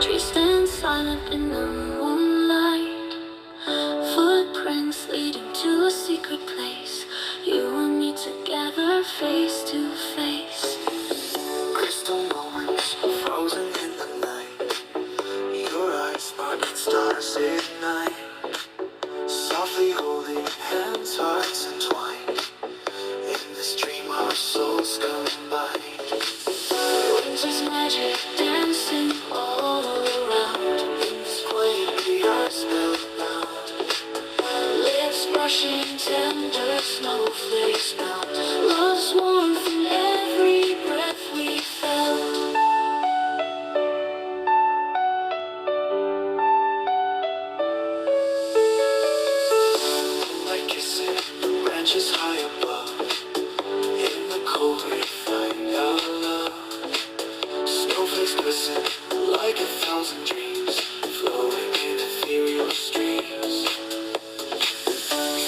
Trees stand silent in the moonlight, footprints leading to a secret place. You and me together, face to face. Crystal moments frozen in the night. Your eyes sparking stars at night. Softly holding hands, hearts entwined. In this dream our souls combined. Winter's magic dancing all around. In this quiet we are spellbound. Lips brushing tender snowflakes melt. Love's warmth in every breath we felt. Moonlight kissing branches high above. In the cold we find our love. Snowflakes glisten like 1,000 dreams, flowing in ethereal streams.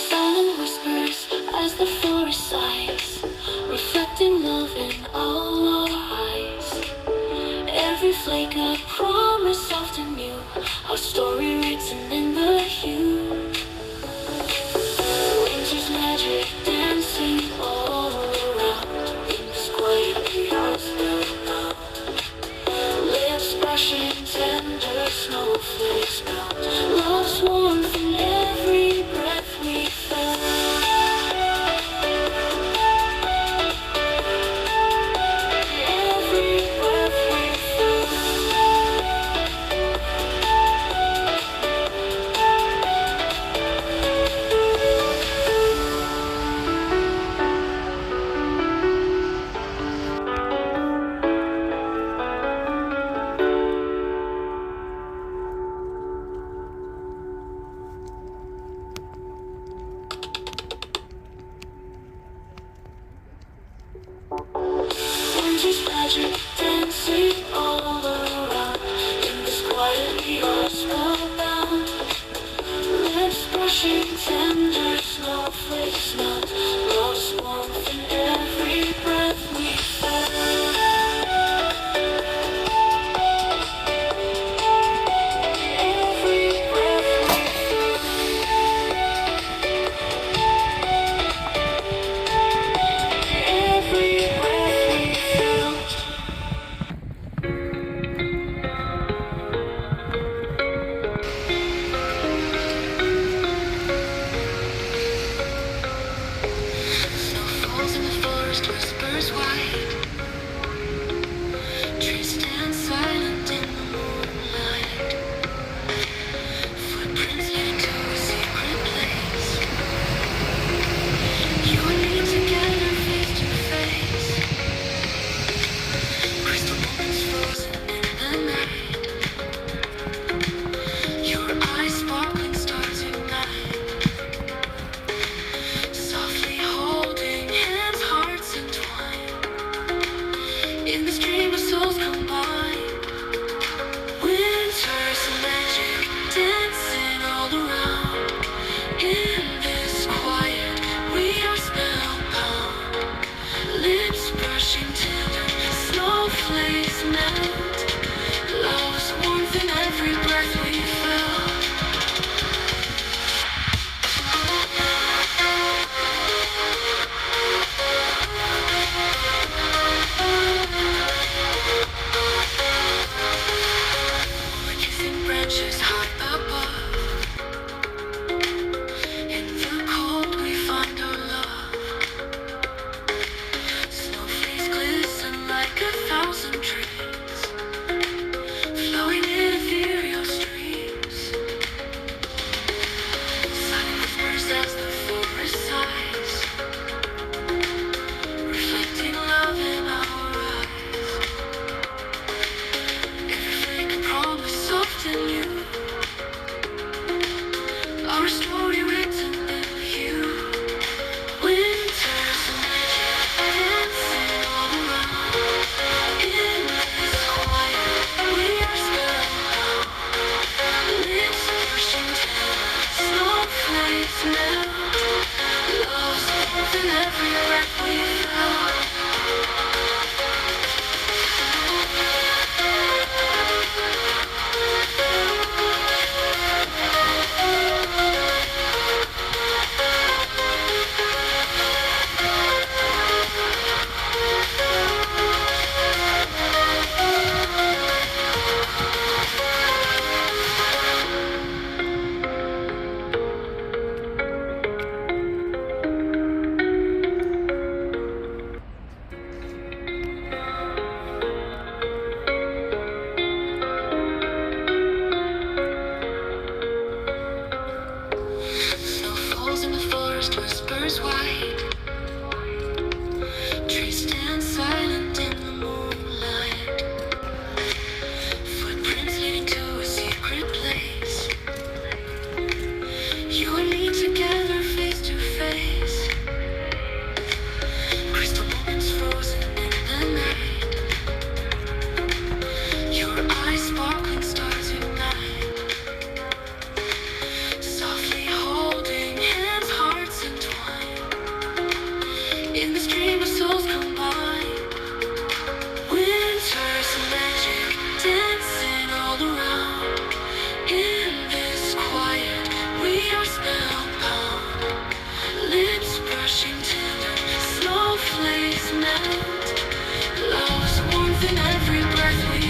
Silent whispers as the forest sighs, reflecting love in all our eyes. Every flake a promise soft and new, our story written in the hue. Winter's magic dancing all around. In this quiet we are spellbound. Lips brushing tender snowflakes melt. Love's warmth in every breath we felt. Every breath we felt. Winter's magic dancing all around. In this quiet we are spellbound. Lips brushing tender snowflakes melt. Love's warmth in every breath we felt. Every breath we every breath we felt. first whispers white. Trees stand silent in the moonlight. Footprints leading to a secret place. You and me together face to face. Crystal moments frozen in the night. Your eyes sparkling stars ignite. Softly holding hands, hearts entwined. In this dream of souls combined. Winter's magic dancing all around. In this quiet we are spellbound. Lips brushing tender, snowflakes melt. Love's warmth in every breath we